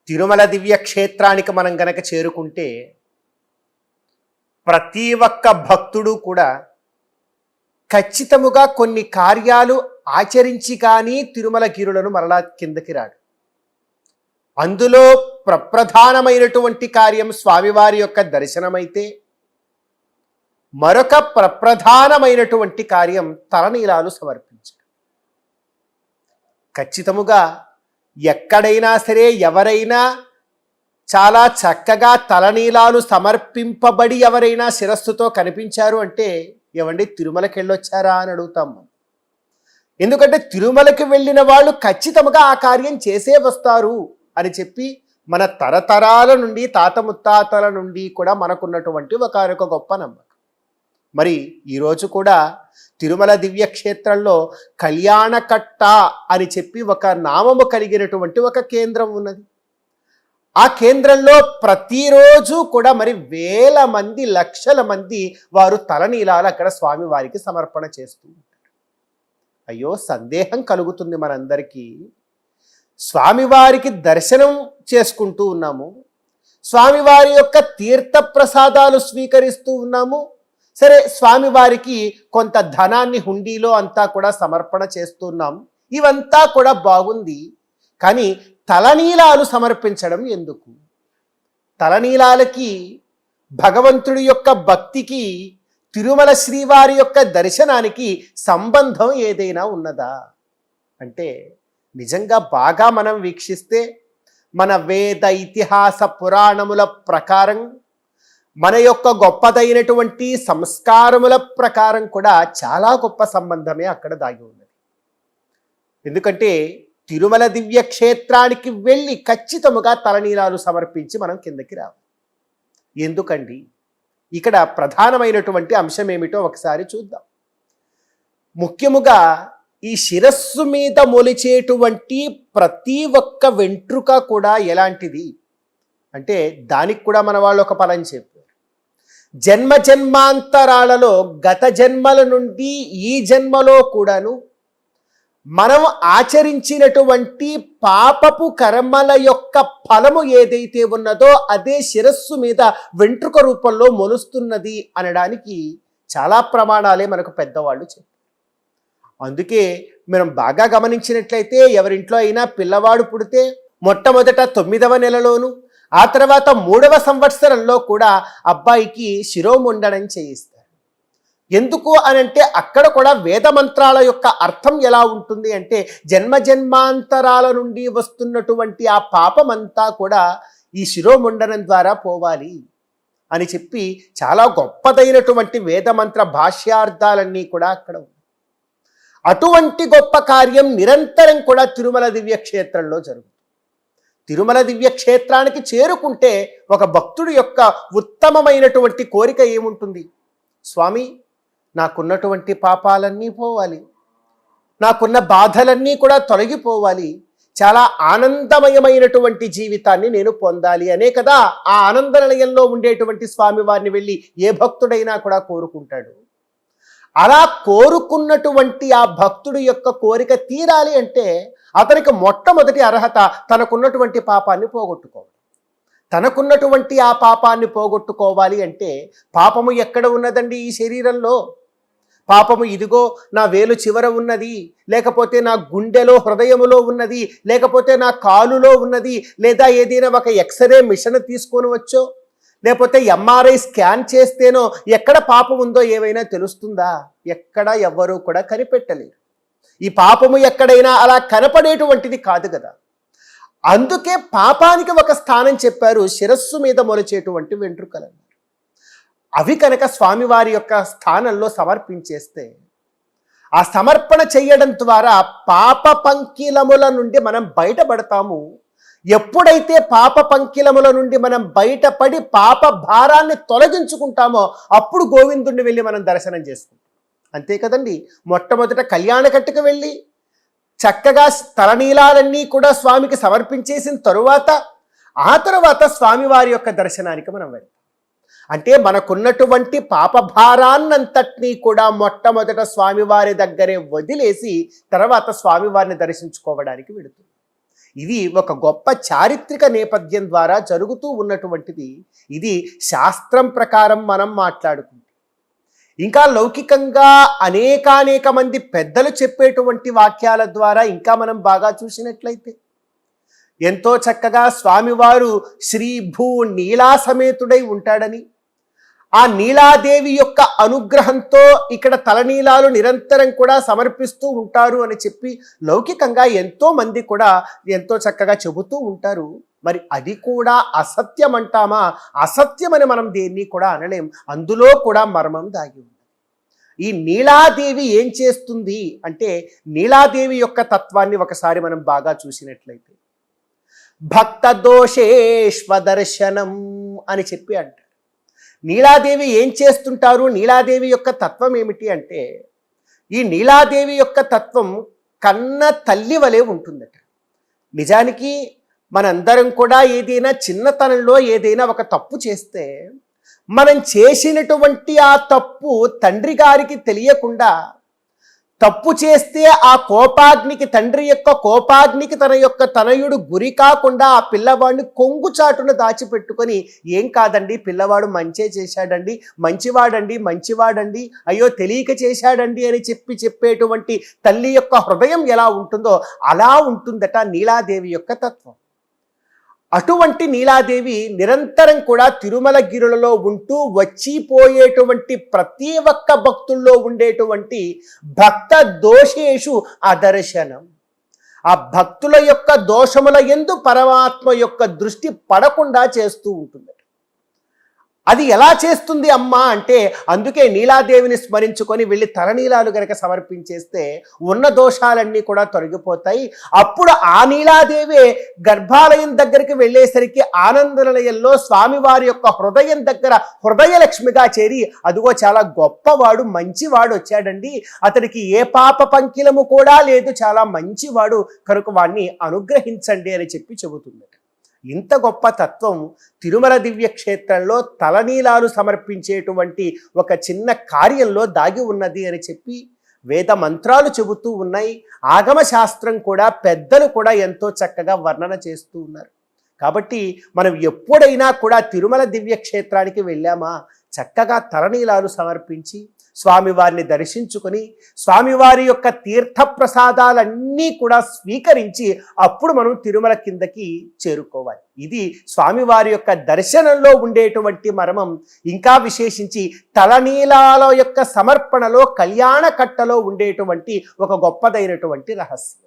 తిరుమల దివ్యక్షేత్రానికి మనం గనక చేరుకుంటే ప్రతి ఒక్క భక్తుడు కూడా ఖచ్చితముగా కొన్ని కార్యాలు ఆచరించి కానీ తిరుమల గిరులను మరలా కిందకి రాడు. అందులో ప్రప్రధానమైనటువంటి కార్యం స్వామివారి యొక్క దర్శనమైతే మరొక ప్రప్రధానమైనటువంటి కార్యం తలనీలాలు సమర్పించడం. ఖచ్చితముగా ఎక్కడైనా సరే ఎవరైనా చాలా చక్కగా తలనీలాలు సమర్పింపబడి ఎవరైనా శిరస్సుతో కనిపించారు అంటే ఏవండి తిరుమలకి వెళ్ళొచ్చారా అని అడుగుతాం మనం. ఎందుకంటే తిరుమలకి వెళ్ళిన వాళ్ళు ఖచ్చితంగా ఆ కార్యం చేసే వస్తారు అని చెప్పి మన తరతరాల నుండి తాత ముత్తాతల నుండి కూడా మనకున్నటువంటి ఒక గొప్ప నమ్మకం. మరి ఈరోజు కూడా తిరుమల దివ్యక్షేత్రంలో కళ్యాణకట్ట అని చెప్పి ఒక నామము కలిగినటువంటి ఒక కేంద్రం ఉన్నది. ఆ కేంద్రంలో ప్రతిరోజు కూడా మరి వేల మంది లక్షల మంది వారు తలనీలాలు అక్కడ స్వామివారికి సమర్పణ చేస్తూ ఉంటారు. అయ్యో సందేహం కలుగుతుంది మనందరికీ. స్వామివారికి దర్శనం చేసుకుంటూ ఉన్నాము, స్వామివారి యొక్క తీర్థ ప్రసాదాలు స్వీకరిస్తూ ఉన్నాము. సరే, స్వామివారికి కొంత ధనాన్ని హుండీలో అంతా కూడా సమర్పణ చేస్తున్నాం, ఇవంతా కూడా బాగుంది. కానీ తలనీలాలు సమర్పించడం ఎందుకు? తలనీలాలకి భగవంతుడి యొక్క భక్తికి తిరుమల శ్రీవారి యొక్క దర్శనానికి సంబంధం ఏదైనా ఉన్నదా అంటే నిజంగా బాగా మనం వీక్షిస్తే మన వేద ఇతిహాస పురాణముల ప్రకారం మన యొక్క గొప్పదైనటువంటి సంస్కారముల ప్రకారం కూడా చాలా గొప్ప సంబంధమే అక్కడ దాగి ఉన్నది. ఎందుకంటే తిరుమల దివ్యక్షేత్రానికి వెళ్ళి ఖచ్చితముగా తలనీలాలు సమర్పించి మనం కిందకి రావాలి. ఎందుకండి? ఇక్కడ ప్రధానమైనటువంటి అంశం ఏమిటో ఒకసారి చూద్దాం. ముఖ్యముగా ఈ శిరస్సు మీద మొలిచేటువంటి ప్రతి ఒక్క వెంట్రుక కూడా ఎలాంటిది అంటే దానికి కూడా మన వాళ్ళు ఒక పలం చెప్పారు. జన్మ జన్మాంతరాలలో గత జన్మల నుండి ఈ జన్మలో కూడాను మనం ఆచరించినటువంటి పాపపు కర్మల యొక్క ఫలము ఏదైతే ఉన్నదో అదే శిరస్సు మీద వెంట్రుక రూపంలో మొలుస్తున్నది అనడానికి చాలా ప్రమాణాలే మనకు పెద్దవాళ్ళు చెప్పారు. అందుకే మనం బాగా గమనించినట్లయితే ఎవరింట్లో అయినా పిల్లవాడు పుడితే మొట్టమొదట 9వ నెలలోను ఆ తర్వాత 3వ సంవత్సరంలో కూడా అబ్బాయికి శిరోముండనం చేయిస్తారు. ఎందుకు అనంటే అక్కడ కూడా వేద మంత్రాల యొక్క అర్థం ఎలా ఉంటుంది అంటే జన్మ జన్మాంతరాల నుండి వస్తున్నటువంటి ఆ పాపమంతా కూడా ఈ శిరోముండనం ద్వారా పోవాలి అని చెప్పి చాలా గొప్పదైనటువంటి వేదమంత్ర భాష్యార్థాలన్నీ కూడా అక్కడ ఉన్నాయి. అటువంటి గొప్ప కార్యం నిరంతరం కూడా తిరుమల దివ్యక్షేత్రంలో జరుగుతుంది. తిరుమల దివ్యక్షేత్రానికి చేరుకుంటే ఒక భక్తుడి యొక్క ఉత్తమమైనటువంటి కోరిక ఏముంటుంది? స్వామి, నాకున్నటువంటి పాపాలన్నీ పోవాలి, నాకున్న బాధలన్నీ కూడా తొలగిపోవాలి, చాలా ఆనందమయమైనటువంటి జీవితాన్ని నేను పొందాలి అనే కదా ఆ ఆనంద నిలయంలో ఉండేటువంటి స్వామివారిని వెళ్ళి ఏ భక్తుడైనా కూడా కోరుకుంటాడు. అలా కోరుకున్నటువంటి ఆ భక్తుడి యొక్క కోరిక తీరాలి అంటే అతనికి మొట్టమొదటి అర్హత తనకున్నటువంటి పాపాన్ని పోగొట్టుకోవాలి. తనకున్నటువంటి ఆ పాపాన్ని పోగొట్టుకోవాలి అంటే పాపము ఎక్కడ ఉన్నదండి? ఈ శరీరంలో. పాపము ఇదిగో నా వేలు చివర ఉన్నది, లేకపోతే నా గుండెలో హృదయములో ఉన్నది, లేకపోతే నా కాలులో ఉన్నది, లేదా ఏదైనా ఒక ఎక్స్రే మిషన్ తీసుకొని వచ్చో లేకపోతే ఎంఆర్ఐ స్కాన్ చేస్తేనో ఎక్కడ పాపం ఉందో ఏవైనా తెలుస్తుందా? ఎక్కడ ఎవ్వరూ కూడా కనిపెట్టలేరు. ఈ పాపము ఎక్కడైనా అలా కనపడేటువంటిది కాదు కదా. అందుకే పాపానికి ఒక స్థానం చెప్పారు, శిరస్సు మీద మొలిచేటువంటి వెంట్రుకలు. అవి కనుక స్వామివారి యొక్క స్థానంలో సమర్పించేస్తే ఆ సమర్పణ చేయడం ద్వారా పాప పంకిలముల నుండి మనం బయటపడతాము. ఎప్పుడైతే పాప పంకిలముల నుండి మనం బయటపడి పాప భారాన్ని తొలగించుకుంటామో అప్పుడు గోవిందుడిని వెళ్ళి మనం దర్శనం చేసుకుంటాం. అంతే కదండి. మొట్టమొదట కళ్యాణకట్టుకు వెళ్ళి చక్కగా తలనీలాలన్నీ కూడా స్వామికి సమర్పించేసిన తరువాత ఆ తరువాత స్వామివారి యొక్క దర్శనానికి మనం వెళ్తాం. అంటే మనకున్నటువంటి పాప భారాన్నంతటినీ కూడా మొట్టమొదట స్వామివారి దగ్గరే వదిలేసి తర్వాత స్వామివారిని దర్శించుకోవడానికి వెళుతుంది. ఇది ఒక గొప్ప చారిత్రక నేపథ్యం ద్వారా జరుగుతూ ఉన్నటువంటిది. ఇది శాస్త్రం ప్రకారం మనం మాట్లాడుకుంటాం. ఇంకా లౌకికంగా అనేక మంది పెద్దలు చెప్పేటువంటి వాక్యాల ద్వారా ఇంకా మనం బాగా చూసినట్లయితే ఎంతో చక్కగా స్వామివారు శ్రీ భూ నీలా సమేతుడై ఉంటాడని, ఆ నీలాదేవి యొక్క అనుగ్రహంతో ఇక్కడ తలనీలాలు నిరంతరం కూడా సమర్పిస్తూ ఉంటారు అని చెప్పి లౌకికంగా ఎంతో మంది కూడా ఎంతో చక్కగా చెబుతూ ఉంటారు. మరి అది కూడా అసత్యం అంటామా? అసత్యమని మనం దేన్ని కూడా అనలేం. అందులో కూడా మర్మం దాగి ఉంది. ఈ నీలాదేవి ఏం చేస్తుంది అంటే, నీలాదేవి యొక్క తత్వాన్ని ఒకసారి మనం బాగా చూసినట్లయితే భక్త దోషేష్వదర్శనం అని చెప్పి అంటారు. నీలాదేవి ఏం చేస్తుంటారు? నీలాదేవి యొక్క తత్వం ఏమిటి అంటే, ఈ నీలాదేవి యొక్క తత్వం కన్న తల్లి వలె ఉంటుందట. నిజానికి మనందరం కూడా ఏదైనా చిన్నతనంలో ఏదైనా ఒక తప్పు చేస్తే మనం చేసినటువంటి ఆ తప్పు తండ్రి గారికి తెలియకుండా, తప్పు చేస్తే ఆ కోపాగ్నికి, తండ్రి యొక్క కోపాగ్నికి తన యొక్క తనయుడు గురి కాకుండా ఆ పిల్లవాడిని కొంగు చాటును దాచిపెట్టుకొని, ఏం కాదండి పిల్లవాడు మంచే చేశాడండి, మంచివాడండి, అయ్యో తెలియక చేశాడండి అని చెప్పేటువంటి తల్లి యొక్క హృదయం ఎలా ఉంటుందో అలా ఉంటుందట నీలాదేవి యొక్క తత్వం. అటువంటి నీలాదేవి నిరంతరం కూడా తిరుమల గిరులలో ఉంటూ వచ్చిపోయేటువంటి ప్రతి ఒక్క భక్తుల్లో ఉండేటువంటి భక్త దోషేషు అదర్శనం. ఆ భక్తుల యొక్క దోషముల యందు పరమాత్మ యొక్క దృష్టి పడకుండా చేస్తూ ఉంటుంది. అది ఎలా చేస్తుంది అమ్మా అంటే, అందుకే నీలాదేవిని స్మరించుకొని వెళ్ళి తలనీలాలు గనక సమర్పించేస్తే ఉన్న దోషాలన్నీ కూడా తొలగిపోతాయి. అప్పుడు ఆ నీలాదేవే గర్భాలయం దగ్గరికి వెళ్ళేసరికి ఆనందనిలయంలో స్వామివారి యొక్క హృదయం దగ్గర హృదయలక్ష్మిగా చేరి, అదిగో చాలా గొప్పవాడు, మంచివాడు వచ్చాడండి, అతనికి ఏ పాప పంకిలము కూడా లేదు, చాలా మంచివాడు, కనుక వాణ్ణి అనుగ్రహించండి అని చెప్పి చెబుతుంది. ఇంత గొప్ప తత్వం తిరుమల దివ్యక్షేత్రంలో తలనీలాలు సమర్పించేటువంటి ఒక చిన్న కార్యంలో దాగి ఉన్నది అని చెప్పి వేద మంత్రాలు చెబుతూ ఉన్నాయి. ఆగమ శాస్త్రం కూడా, పెద్దలు కూడా ఎంతో చక్కగా వర్ణన చేస్తూ ఉన్నారు. కాబట్టి మనం ఎప్పుడైనా కూడా తిరుమల దివ్యక్షేత్రానికి వెళ్ళామా, చక్కగా తలనీలాలు సమర్పించి స్వామివారిని దర్శించుకొని స్వామివారి యొక్క తీర్థప్రసాదాలన్నీ కూడా స్వీకరించి అప్పుడు మనం తిరుమల కిందకి చేరుకోవాలి. ఇది స్వామివారి యొక్క దర్శనంలో ఉండేటువంటి మర్మం. ఇంకా విశేషించి తలనీలాల యొక్క సమర్పణలో, కళ్యాణ కట్టలో ఉండేటువంటి ఒక గొప్పదైనటువంటి రహస్యం.